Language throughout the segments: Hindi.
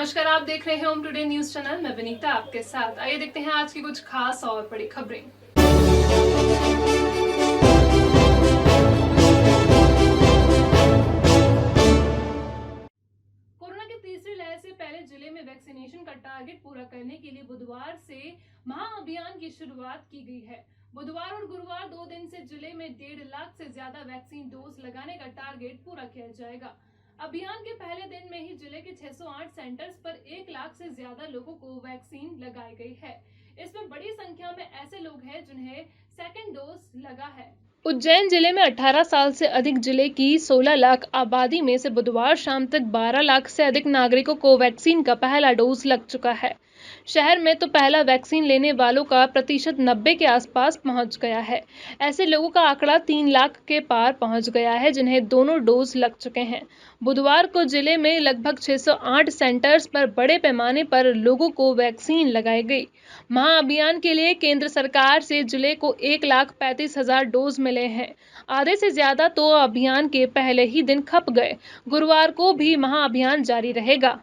नमस्कार, आप देख रहे हैं होम टुडे न्यूज चैनल। मैं विनीता आपके साथ। आइए देखते हैं आज की कुछ खास और बड़ी खबरें। कोरोना की तीसरी लहर से पहले जिले में वैक्सीनेशन का टारगेट पूरा करने के लिए बुधवार से महाअभियान की शुरुआत की गई है। बुधवार और गुरुवार 2 दिन से जिले में 1.5 लाख से ज्यादा वैक्सीन डोज लगाने का टारगेट पूरा किया जाएगा। अभियान के पहले दिन में ही जिले के 608 सेंटर्स पर 1 लाख से ज्यादा लोगों को वैक्सीन लगाई गई है। इसमें बड़ी संख्या में ऐसे लोग हैं जिन्हें सेकेंड डोज लगा है। उज्जैन जिले में 18 साल से अधिक जिले की 16 लाख आबादी में से बुधवार शाम तक 12 लाख से अधिक नागरिकों को वैक्सीन का पहला डोज लग चुका है। शहर में तो पहला वैक्सीन लेने वालों का प्रतिशत 90 के आसपास पहुंच गया है। ऐसे लोगों का आंकड़ा 3 लाख के पार पहुंच गया है जिन्हें दोनों डोज लग चुके हैं। बुधवार को जिले में लगभग 608 सेंटर्स पर बड़े पैमाने पर लोगों को वैक्सीन लगाई गई। महाअभियान के लिए केंद्र सरकार से जिले को 1,35,000 डोज मिले हैं। आधे से ज्यादा तो अभियान के पहले ही दिन खप गए। गुरुवार को भी महाअभियान जारी रहेगा।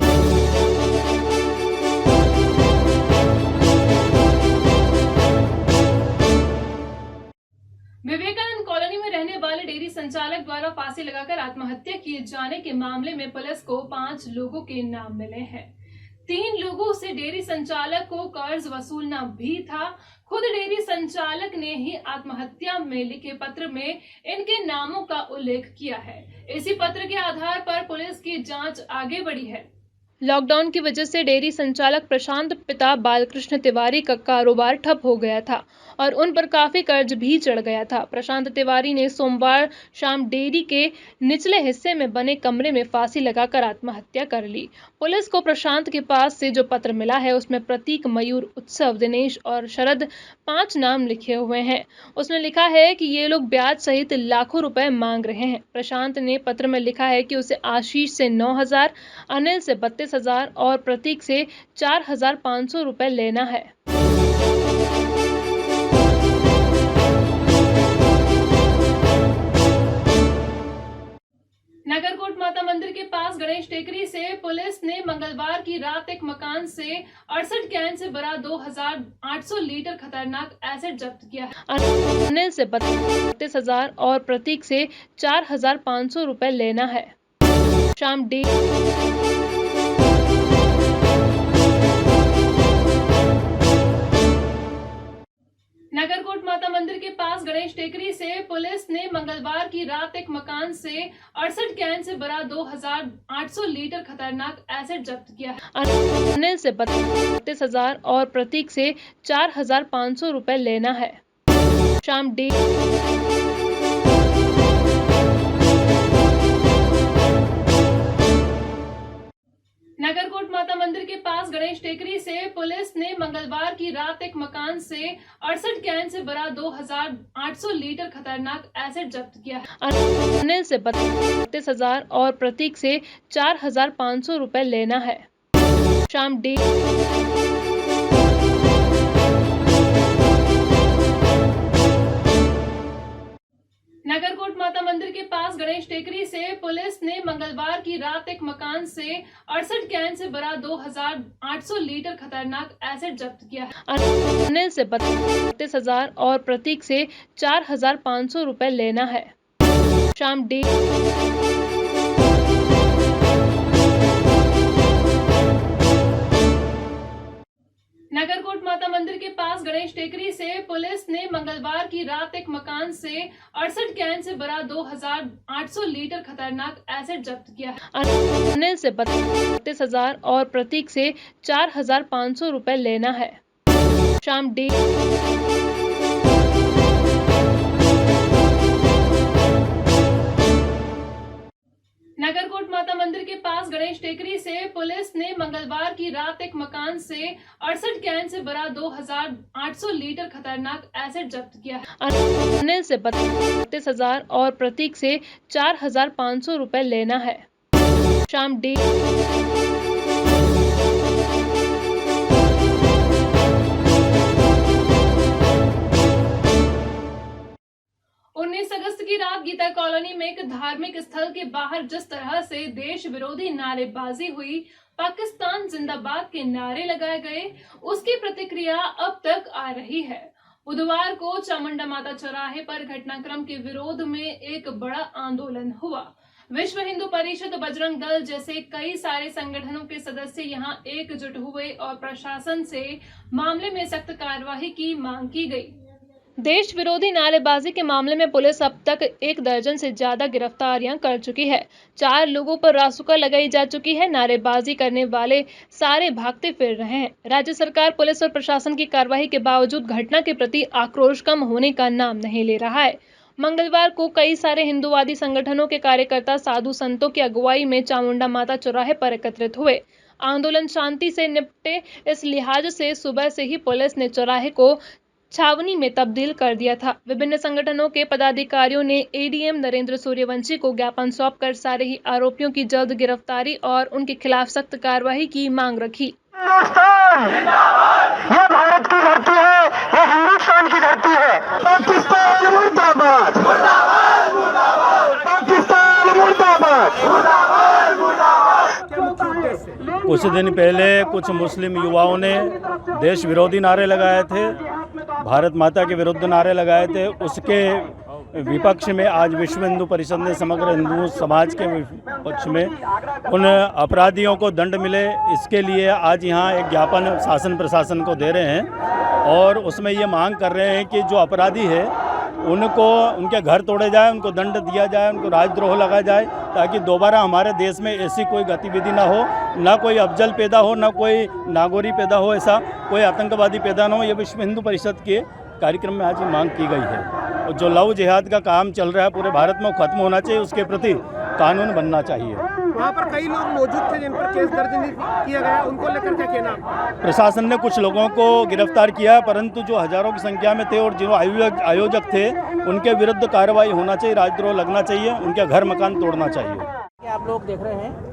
विवेकानंद कॉलोनी में रहने वाले डेयरी संचालक द्वारा फांसी लगाकर आत्महत्या किए जाने के मामले में पुलिस को 5 लोगों के नाम मिले हैं। 3 लोगों से डेयरी संचालक को कर्ज वसूलना भी था। खुद डेयरी संचालक ने ही आत्महत्या में लिखे पत्र में इनके नामों का उल्लेख किया है। इसी पत्र के आधार पर पुलिस की जांच आगे बढ़ी है। लॉकडाउन की वजह से डेयरी संचालक प्रशांत पिता बालकृष्ण तिवारी का कारोबार ठप हो गया था और उन पर काफी कर्ज भी चढ़ गया था। प्रशांत तिवारी ने सोमवार शाम डेयरी के निचले हिस्से में बने कमरे में फांसी लगाकर आत्महत्या कर ली। पुलिस को प्रशांत के पास से जो पत्र मिला है उसमें प्रतीक, मयूर, उत्सव, दिनेश और शरद 5 नाम लिखे हुए हैं। उसमें लिखा है कि ये लोग ब्याज सहित लाखों रुपए मांग रहे हैं। प्रशांत ने पत्र में लिखा है कि उसे आशीष से 9,000, अनिल से 32,000 और प्रतीक से 4,500 रुपए लेना है। नगरकोट माता मंदिर के पास गणेश टेकरी से पुलिस ने मंगलवार की रात एक मकान से 68 कैन से भरा 2,800 लीटर खतरनाक एसिड जब्त किया है। अनिल से 32,000 और प्रतीक से 4,500 रुपए लेना है। शाम नगरकोट माता मंदिर के पास गणेश टेकरी से पुलिस ने मंगलवार की रात एक मकान से 68 कैन से भरा 2,800 लीटर खतरनाक एसिड जब्त किया है। अनिल से 32,000 और प्रतीक से 4,500 रुपए लेना है। शाम नगरकोट माता मंदिर के पास गणेश टेकरी से पुलिस ने मंगलवार की रात एक मकान से 68 कैन से भरा 2,800 लीटर खतरनाक एसिड जब्त किया है। अनिल से 32,000 और प्रतीक से 4,500 रुपए लेना है। शाम नगरकोट माता मंदिर के पास गणेश टेकरी से पुलिस ने मंगलवार की रात एक मकान से 68 कैन से भरा 2,800 लीटर खतरनाक एसिड जब्त किया है। अनिल से 32,000 और प्रतीक से 4,500 रुपए लेना है। शाम नगरकोट माता मंदिर के पास गणेश टेकरी से पुलिस ने मंगलवार की रात एक मकान से 68 कैन से भरा 2,800 लीटर खतरनाक एसिड जब्त किया है। अनिल से 32,000 और प्रतीक से 4,500 रुपए लेना है। शाम नगरकोट माता मंदिर के पास गणेश टेकरी से पुलिस ने मंगलवार की रात एक मकान से 68 कैन से भरा 2,800 लीटर खतरनाक एसिड जब्त किया है। अनिल से 32,000 और प्रतीक से 4,500 रुपए लेना है। शाम अगस्त बीती रात गीता कॉलोनी में एक धार्मिक स्थल के बाहर जिस तरह से देश विरोधी नारेबाजी हुई, पाकिस्तान जिंदाबाद के नारे लगाए गए, उसकी प्रतिक्रिया अब तक आ रही है। बुधवार को चामुंडा माता चौराहे पर घटनाक्रम के विरोध में एक बड़ा आंदोलन हुआ। विश्व हिंदू परिषद, बजरंग दल जैसे कई सारे संगठनों के सदस्य यहां एकजुट हुए और प्रशासन से मामले में सख्त कार्रवाई की मांग की गई। देश विरोधी नारेबाजी के मामले में पुलिस अब तक 1 दर्जन से ज्यादा गिरफ्तारियां कर चुकी है। 4 लोगों पर रासुका लगाई जा चुकी है। नारेबाजी करने वाले सारे भागते फिर रहे हैं। राज्य सरकार, पुलिस और प्रशासन की कार्रवाई के बावजूद घटना के प्रति आक्रोश कम होने का नाम नहीं ले रहा है। मंगलवार को कई सारे हिंदूवादी संगठनों के कार्यकर्ता साधु संतों की अगुवाई में चामुंडा माता चौराहे पर एकत्रित हुए। आंदोलन शांति से निपटे, इस लिहाज से सुबह से ही पुलिस ने चौराहे को छावनी में तब्दील कर दिया था। विभिन्न संगठनों के पदाधिकारियों ने एडीएम नरेंद्र सूर्यवंशी को ज्ञापन सौंपकर सारे ही आरोपियों की जल्द गिरफ्तारी और उनके खिलाफ सख्त कार्रवाई की मांग रखी। ये भारत की धरती है, ये हिंदुस्तान की धरती है। पाकिस्तान मुर्दाबाद, पाकिस्तान मुर्दाबाद। कुछ दिन पहले कुछ मुस्लिम युवाओं ने देश विरोधी नारे लगाए थे, भारत माता के विरुद्ध नारे लगाए थे। उसके विपक्ष में आज विश्व हिंदू परिषद ने समग्र हिंदू समाज के विपक्ष में उन अपराधियों को दंड मिले, इसके लिए आज यहाँ एक ज्ञापन शासन प्रशासन को दे रहे हैं और उसमें ये मांग कर रहे हैं कि जो अपराधी है उनको उनके घर तोड़े जाए, उनको दंड दिया जाए, उनको राजद्रोह लगाया जाए, ताकि दोबारा हमारे देश में ऐसी कोई गतिविधि ना हो, ना कोई अफजल पैदा हो, ना कोई नागोरी पैदा हो, ऐसा कोई आतंकवादी पैदा ना हो। ये विश्व हिंदू परिषद के कार्यक्रम में आज ये मांग की गई है। और जो लव जिहाद का काम चल रहा है पूरे भारत में खत्म होना चाहिए, उसके प्रति कानून बनना चाहिए। वहाँ पर कई लोग मौजूद थे जिन पर केस दर्ज नहीं किया गया, उनको लेकर क्या कहना? प्रशासन ने कुछ लोगों को गिरफ्तार किया, परंतु जो हजारों की संख्या में थे और जो आयोजक थे उनके विरुद्ध कार्रवाई होना चाहिए, राजद्रोह लगना चाहिए, उनके घर मकान तोड़ना चाहिए। आप लोग देख रहे हैं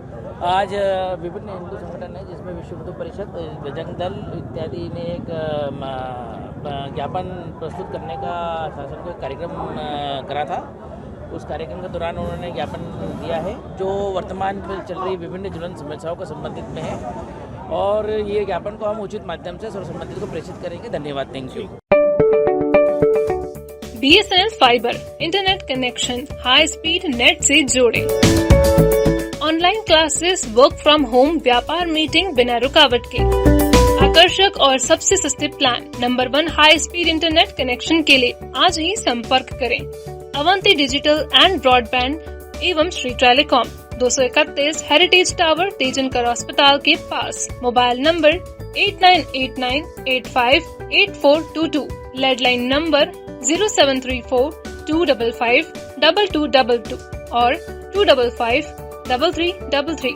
आज विभिन्न हिंदू संगठन है जिसमें विश्व हिंदू परिषद, बजरंग दल इत्यादि ने एक ज्ञापन प्रस्तुत करने का शासन को एक कार्यक्रम करा था। उस कार्यक्रम के दौरान उन्होंने ज्ञापन दिया है जो वर्तमान में चल रही विभिन्न ज्वलंत समस्याओं को संबंधित में है और ये ज्ञापन को हम उचित माध्यम से संबंधित को प्रेषित करेंगे। धन्यवाद, thank you. BSNL fibre internet connection high speed net से जोड़े। Online classes, work from home, व्यापार मीटिंग बिना रुकावट के। आकर्षक और सबसे सस्ते plan, number 1 high speed internet connection के लिए आज ही संपर्क करें। अवंती डिजिटल एंड ब्रॉडबैंड एवं Shri telecom, 231 heritage tower, Tejankar अस्पताल के पास। मोबाइल नंबर 8989858422, लैंडलाइन नंबर 0734-255-2222 और 255-3333।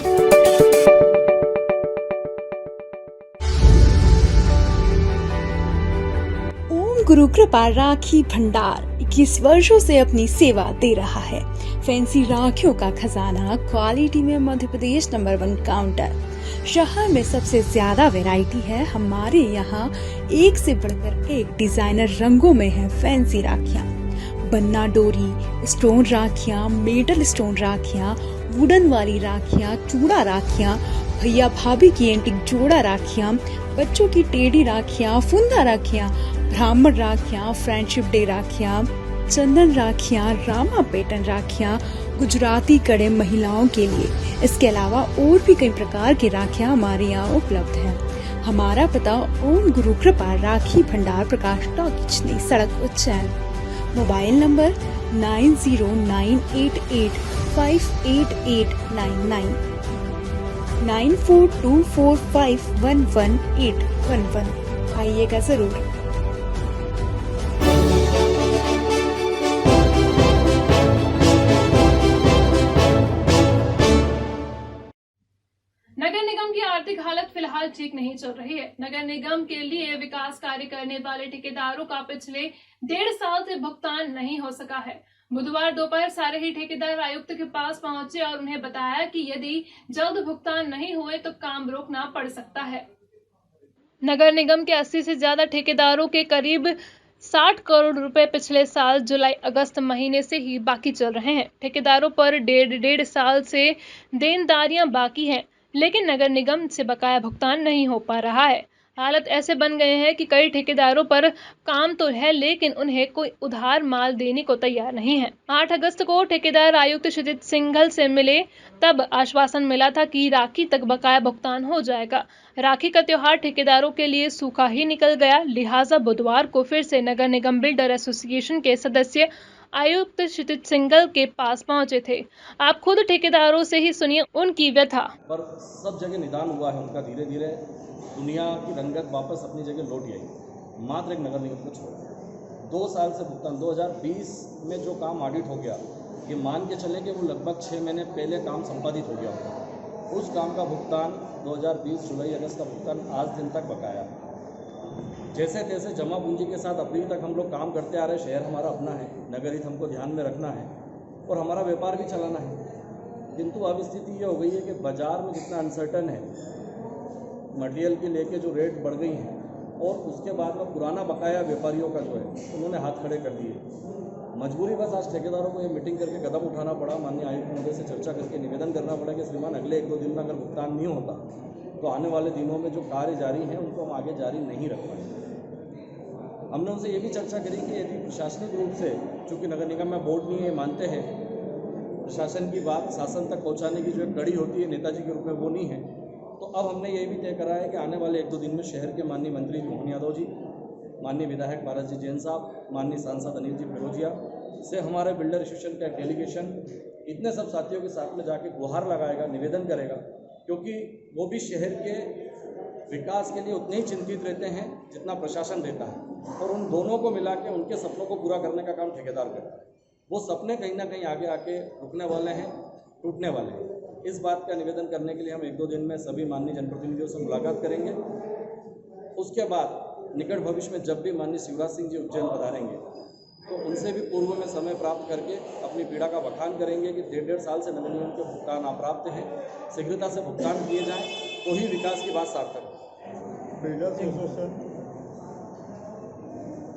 ओम गुरु कृपा राखी भंडार 21 वर्षों से अपनी सेवा दे रहा है। फैंसी राखियों का खजाना, क्वालिटी में मध्य प्रदेश नंबर 1 काउंटर। शहर में सबसे ज्यादा वैरायटी है। हमारे यहाँ एक से बढ़कर एक डिजाइनर रंगों में है फैंसी राखियाँ। बन्ना डोरी, स्टोन राखियाँ, मेटल स्टोन राखियाँ, वुडन वाली राखियाँ, चूड़ा राखियाँ, भैया भाभी की एंटिक जोड़ा राखियाँ, बच्चों की टेढ़ी राखियाँ, फुंदा राखियाँ, ब्राह्मण राखियाँ, फ्रेंडशिप डे राखियाँ, चंदन राखियाँ, रामा पैटर्न राखियाँ, गुजराती कड़े महिलाओं के लिए। इसके अलावा और भी कई प्रकार की राखियाँ हमारे यहाँ उपलब्ध हैं। हमारा पता ओम गुरु कृपा राखी भंडार, प्रकाश टॉकीज, नई सड़क, उज्जैन। Mobile number 9098858899 9424511811। आइएगा जरूर। नगर निगम की आर्थिक हालत फिलहाल ठीक नहीं चल रही है। नगर निगम के लिए विकास कार्य करने वाले ठेकेदारों का पिछले 1.5 साल से भुगतान नहीं हो सका है। बुधवार दोपहर सारे ही ठेकेदार आयुक्त के पास पहुंचे और उन्हें बताया कि यदि जल्द भुगतान नहीं हुए तो काम रोकना पड़ सकता है। नगर निगम के 80 से ज्यादा ठेकेदारों के करीब 60 करोड़ रुपए पिछले साल जुलाई अगस्त महीने से ही बाकी चल रहे हैं। ठेकेदारों पर डेढ़ साल से देनदारियां बाकी हैं, लेकिन नगर निगम से बकाया भुगतान नहीं हो पा रहा है। हालत ऐसे बन गए हैं कि कई ठेकेदारों पर काम तो है, लेकिन उन्हें कोई उधार माल देने को तैयार नहीं है। 8 अगस्त को ठेकेदार आयुक्त क्षितिज सिंघल से मिले, तब आश्वासन मिला था कि राखी तक बकाया भुगतान हो जाएगा। राखी का त्योहार ठेकेदारों के लिए सूखा ही निकल गया, लिहाजा बुधवार को फिर से नगर निगम बिल्डर एसोसिएशन के सदस्य आयुक्त क्षितिज सिंघल के पास पहुंचे थे। आप खुद ठेकेदारों से ही सुनिए उनकी व्यथा। पर सब जगह निदान हुआ है उनका, धीरे धीरे दुनिया की रंगत वापस अपनी जगह लौट आई, मात्र एक नगर निगम को छोड़। 2 साल से भुगतान 2020 में जो काम ऑडिट हो गया, ये मान के चले कि वो लगभग 6 महीने पहले काम संपादित हो गया होगा। उस काम का भुगतान 2020 जुलाई अगस्त का भुगतान आज दिन तक बकाया है। जैसे तैसे जमा पूंजी के साथ अप्रैल तक हम लोग काम करते आ रहे। शहर हमारा अपना है, नगर हित हमको ध्यान में रखना है और हमारा व्यापार भी चलाना है। किंतु अब स्थिति ये हो गई है कि बाज़ार में जितना अनसर्टन है, मटेरियल के लेके जो रेट बढ़ गई हैं, और उसके बाद में पुराना बकाया व्यापारियों का जो है उन्होंने हाथ खड़े कर दिए। मजबूरी बस आज ठेकेदारों को ये मीटिंग करके कदम उठाना पड़ा, माननीय आयुक्त महोदय से चर्चा करके निवेदन करना पड़ा कि श्रीमान अगले 1-2 दिन में अगर भुगतान नहीं होता तो आने वाले दिनों में जो कार्य जारी हैं उनको हम आगे जारी नहीं रख पाएंगे। हमने उनसे ये भी चर्चा करी कि यदि प्रशासनिक रूप से, चूँकि नगर निगम में बोर्ड नहीं है, मानते हैं प्रशासन की बात शासन तक पहुँचाने की जो एक कड़ी होती है नेताजी के रूप में, वो नहीं है, तो अब हमने ये भी तय करा है कि आने वाले 1-2 दिन में शहर के माननीय मंत्री मोहन यादव जी, माननीय विधायक पारस जी जैन साहब, माननीय सांसद अनिल जी फिरोजिया से हमारे बिल्डर एसोसिएशन का एक डेलीगेशन इतने सब साथियों के साथ में जाके गुहार लगाएगा, निवेदन करेगा, क्योंकि वो भी शहर के विकास के लिए उतने ही चिंतित रहते हैं जितना प्रशासन रहता है, और उन दोनों को मिला के उनके सपनों को पूरा करने का काम ठेकेदार करता है। वो सपने कहीं ना कहीं आगे आके रुकने वाले हैं, टूटने वाले हैं। इस बात का निवेदन करने के लिए हम 1-2 दिन में सभी माननीय जनप्रतिनिधियों से मुलाकात करेंगे। उसके बाद निकट भविष्य में जब भी माननीय शिवराज सिंह जी उज्जैन पधारेंगे तो उनसे भी पूर्व में समय प्राप्त करके अपनी पीड़ा का बखान करेंगे कि 1.5 साल से नगर निगम के भुगतान अप्राप्त हैं, शीघ्रता से भुगतान किए जाएं तो ही विकास की बात सार्थक है। बिल्डर्स एसोसिएशन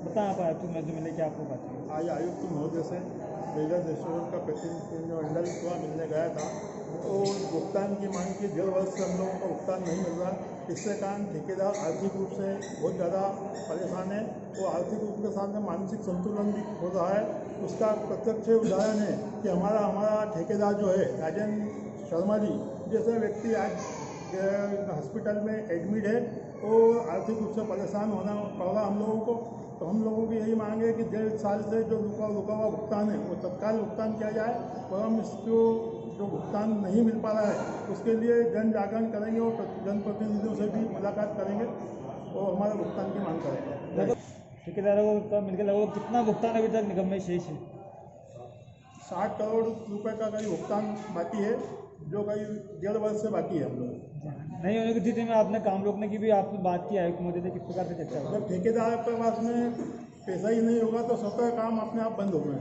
बता आप आयुक्त मिले क्या आपको बात है? आज आयुक्त महोदय से बिल्डर्स एसोसिएशन का प्रतिनिधिमंडल वहाँ मिलने गया था, तो भुगतान की मांग की 1.5 वर्ष से हम लोगों को भुगतान नहीं मिल रहा। इससे कारण ठेकेदार आर्थिक रूप से बहुत ज़्यादा परेशान है, वो आर्थिक रूप के साथ में मानसिक संतुलन भी हो रहा है। उसका प्रत्यक्ष उदाहरण है कि हमारा ठेकेदार जो है राजेंद्र शर्मा जी जैसे व्यक्ति आज हॉस्पिटल में एडमिट है, वो आर्थिक रूप से परेशान होना पड़ रहा हम लोगों को। तो हम लोगों की यही मांग है कि 1.5 साल से जो रुका हुआ भुगतान है वो तत्काल भुगतान किया जाए, और हम इसको जो भुगतान नहीं मिल पा रहा है उसके लिए जन जागरण करेंगे और जनप्रतिनिधियों से भी मुलाकात करेंगे और हमारे भुगतान की मांग करेंगे। ठेकेदारों को मिलकर लगभग कितना भुगतान अभी तक निगम में शेष है? 60 करोड़ रुपए का कहीं भुगतान बाकी है, जो कहीं 1.5 वर्ष से बाकी है हम लोग। नहीं होने की स्थिति में आपने काम रोकने की भी आपसे बात की आयुक्त महोदय से, किस प्रकार से चर्चा हुई? जब ठेकेदार के पास में पैसा ही नहीं होगा तो सबका काम अपने आप बंद हो गए।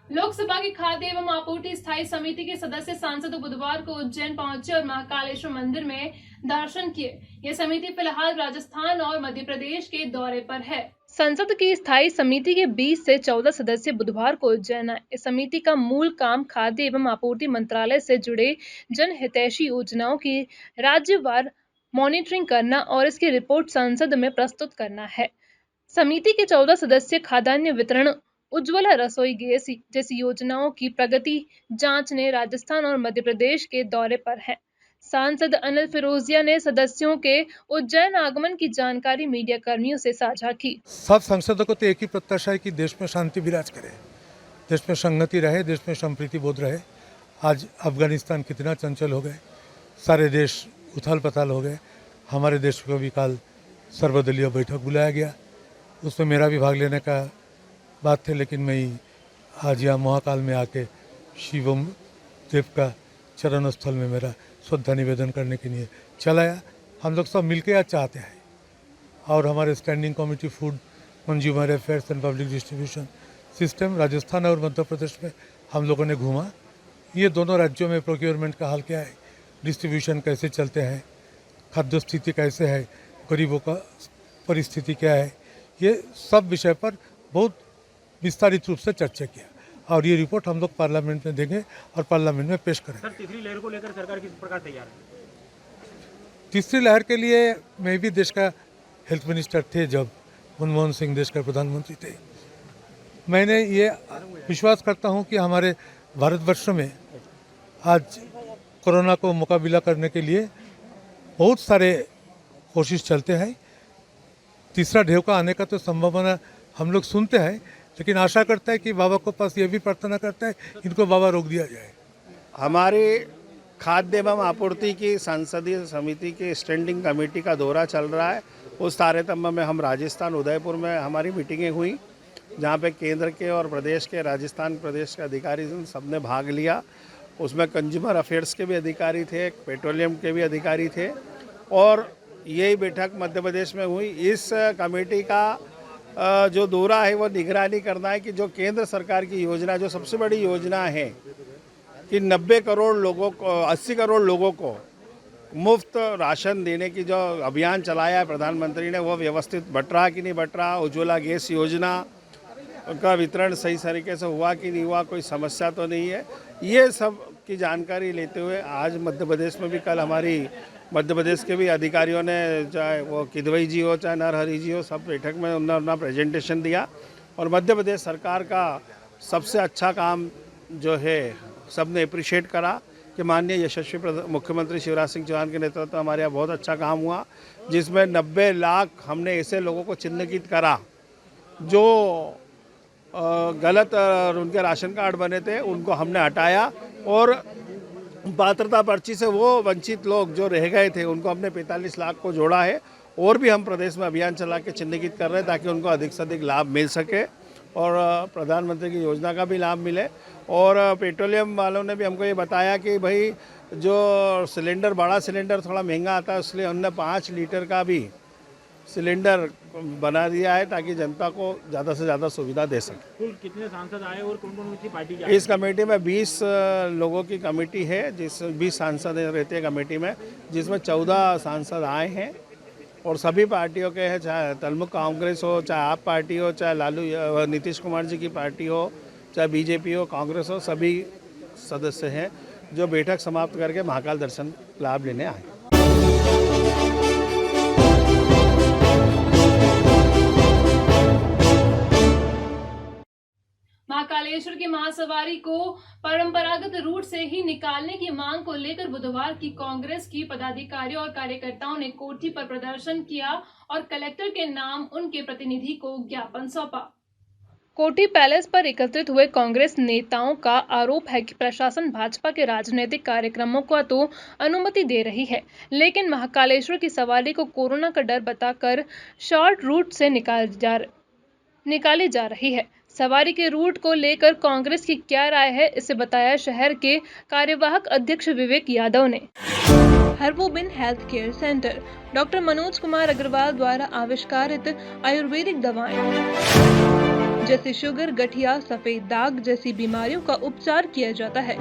लोकसभा की खाद्य एवं आपूर्ति स्थायी समिति के सदस्य सांसद बुधवार को उज्जैन पहुंचे और महाकालेश्वर मंदिर में दर्शन किए। यह समिति फिलहाल राजस्थान और मध्य प्रदेश के दौरे पर है। संसद की स्थायी समिति के 20 से 14 सदस्य बुधवार को उज्जैन आए। इस समिति का मूल काम खाद्य एवं आपूर्ति मंत्रालय से जुड़े जनहितैषी योजनाओं की राज्यवार मॉनिटरिंग करना और इसकी रिपोर्ट संसद में प्रस्तुत करना है। समिति के 14 सदस्य खाद्यान्न वितरण, उज्ज्वला रसोई गैस जैसी योजनाओं की प्रगति जांचने राजस्थान और मध्य प्रदेश के दौरे पर हैं। सांसद अनिल फिरोजिया ने सदस्यों के उज्जैन आगमन की जानकारी मीडिया कर्मियों से साझा की। सब सांसदों को तो एक ही प्रत्याशा है कि देश में शांति विराज करे, देश में संगति रहे, देश में संप्रीति बोध रहे। आज अफगानिस्तान कितना चंचल हो गए, सारे देश उथल पथल हो गए। हमारे देश को भी कल सर्वदलीय बैठक बुलाया गया, उसमें मेरा भी भाग लेने का बात थे, लेकिन मैं आज यहाँ महाकाल में आके शिवम देव का चरण स्थल में मेरा श्रद्धा निवेदन करने के लिए चलाया। हम लोग सब मिलके आज चाहते हैं, और हमारे standing committee food, consumer affairs and public distribution system Rajasthan और मध्य प्रदेश में हम लोगों ने घूमा। ये दोनों राज्यों में प्रोक्योरमेंट का हाल क्या है, डिस्ट्रीब्यूशन कैसे चलते हैं, खाद्य स्थिति कैसे है, गरीबों का परिस्थिति क्या है, ये सब विषय पर बहुत विस्तारित रूप से चर्चा किया और ये रिपोर्ट हम लोग पार्लियामेंट में देंगे और पार्लियामेंट में पेश करेंगे। सर, तीसरी लहर को लेकर सरकार किस प्रकार तैयार है? तीसरी लहर के लिए मैं भी देश का हेल्थ मिनिस्टर थे जब मनमोहन सिंह देश का प्रधानमंत्री थे। मैंने ये विश्वास करता हूँ कि हमारे भारतवर्ष में आज कोरोना को मुकाबला करने के लिए बहुत सारे कोशिश चलते हैं। तीसरा ढेव का आने का तो संभावना हम लोग सुनते हैं, लेकिन आशा करता है कि बाबा को पास ये भी प्रार्थना करता है इनको बाबा रोक दिया जाए। हमारे खाद्य एवं आपूर्ति की संसदीय समिति की स्टैंडिंग कमेटी का दौरा चल रहा है। उस तारतम्य में हम राजस्थान उदयपुर में हमारी मीटिंगें हुई, जहाँ पे केंद्र के और प्रदेश के, राजस्थान प्रदेश के अधिकारी सबने भाग लिया। उसमें कंज्यूमर अफेयर्स के भी अधिकारी थे, पेट्रोलियम के भी अधिकारी थे और यही बैठक मध्य प्रदेश में हुई। इस कमेटी का जो दौरा है वो निगरानी करना है कि जो केंद्र सरकार की योजना, जो सबसे बड़ी योजना है कि 90 करोड़ लोगों को, 80 करोड़ लोगों को मुफ्त राशन देने की जो अभियान चलाया है प्रधानमंत्री ने, वो व्यवस्थित बट रहा कि नहीं बट रहा, उज्ज्वला गैस योजना का वितरण सही तरीके से हुआ कि नहीं हुआ, कोई समस्या तो नहीं है, ये सब की जानकारी लेते हुए आज मध्य प्रदेश में भी कल हमारी मध्य प्रदेश के भी अधिकारियों ने, चाहे वो किदवई जी हो चाहे नरहरि जी हो, सब बैठक में उन्होंने अपना प्रेजेंटेशन दिया और मध्य प्रदेश सरकार का सबसे अच्छा काम जो है सबने अप्रिशिएट करा कि माननीय यशस्वी मुख्यमंत्री शिवराज सिंह चौहान के नेतृत्व में हमारे यहाँ बहुत अच्छा काम हुआ, जिसमें 90 लाख हमने ऐसे लोगों को चिन्हित करा जो गलत उनके राशन कार्ड बने थे, उनको हमने हटाया और पात्रता पर्ची से वो वंचित लोग जो रह गए थे उनको हमने 45 लाख को जोड़ा है और भी हम प्रदेश में अभियान चला के चिन्हित कर रहे हैं ताकि उनको अधिक से अधिक लाभ मिल सके और प्रधानमंत्री की योजना का भी लाभ मिले। और पेट्रोलियम वालों ने भी हमको ये बताया कि भाई जो सिलेंडर, बड़ा सिलेंडर थोड़ा महंगा आता है, इसलिए हमने 5 लीटर का भी सिलेंडर बना दिया है ताकि जनता को ज़्यादा से ज़्यादा सुविधा दे सके। कुल कितने सांसद आए और कौन कौन सी पार्टी इस कमेटी में 20 लोगों की कमेटी है, जिस 20 सांसद रहते हैं कमेटी में, जिसमें 14 सांसद आए हैं और सभी पार्टियों के हैं, चाहे तृणमूल कांग्रेस हो, चाहे आप पार्टी हो, चाहे नीतीश कुमार जी की पार्टी हो, चाहे बीजेपी हो, कांग्रेस हो, सभी सदस्य हैं जो बैठक समाप्त करके महाकाल दर्शन लाभ लेने आए। महाकालेश्वर की महासवारी को परंपरागत रूट से ही निकालने की मांग को लेकर बुधवार की कांग्रेस की पदाधिकारियों और कार्यकर्ताओं ने कोठी पर प्रदर्शन किया और कलेक्टर के नाम उनके प्रतिनिधि को ज्ञापन सौंपा। कोठी पैलेस पर एकत्रित हुए कांग्रेस नेताओं का आरोप है कि प्रशासन भाजपा के राजनीतिक कार्यक्रमों को तो अनुमति दे रही है, लेकिन महाकालेश्वर की सवारी को कोरोना का डर बताकर शॉर्ट रूट से निकाली जा रही है। सवारी के रूट को लेकर कांग्रेस की क्या राय है, इसे बताया शहर के कार्यवाहक अध्यक्ष विवेक यादव ने। हर्बोबिन health care centre doctor Manoj Kumar Agrawal द्वारा आविष्कारित आयुर्वेदिक दवाएं जैसे शुगर, गठिया, सफेद दाग जैसी बीमारियों का उपचार किया जाता है।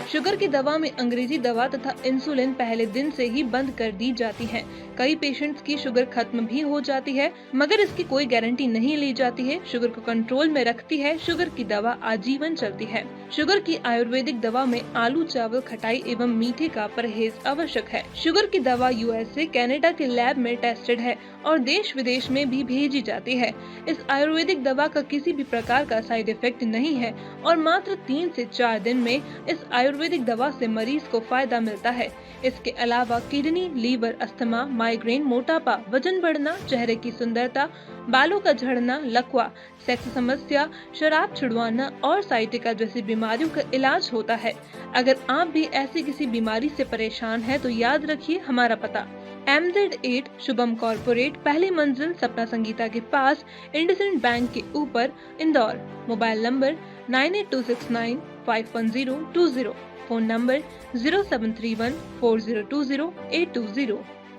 शुगर की दवा में अंग्रेजी दवा तथा इंसुलिन पहले दिन से ही बंद कर दी जाती है। कई पेशेंट्स की शुगर खत्म भी हो जाती है, मगर इसकी कोई गारंटी नहीं ली जाती है। शुगर को कंट्रोल में रखती है। शुगर की दवा आजीवन चलती है। शुगर की आयुर्वेदिक दवा में आलू, चावल, खटाई एवं मीठे का परहेज आवश्यक है। शुगर की दवा यूएसए, कनाडा के लैब में टेस्टेड है और देश विदेश में भी भेजी जाती है। इस आयुर्वेदिक दवा का किसी भी प्रकार का साइड इफेक्ट नहीं है और मात्र 3 से 4 दिन में इस आयुर्वेदिक दवा से मरीज को फायदा मिलता है। इसके अलावा किडनी, लीवर, अस्थमा, माइग्रेन, मोटापा, वजन बढ़ना, चेहरे की सुंदरता, बालों का झड़ना, लकवा, सेक्स समस्या, शराब छुड़वाना और साइटिका जैसी बीमारियों का इलाज होता है। अगर आप भी ऐसी किसी बीमारी से परेशान हैं तो याद रखिए हमारा पता MZ8 शुभम कॉर्पोरेट, पहली मंजिल, सपना संगीता के पास, इंडसइंड बैंक के ऊपर, Indore. Mobile number 9826951020, phone number 07314020 820।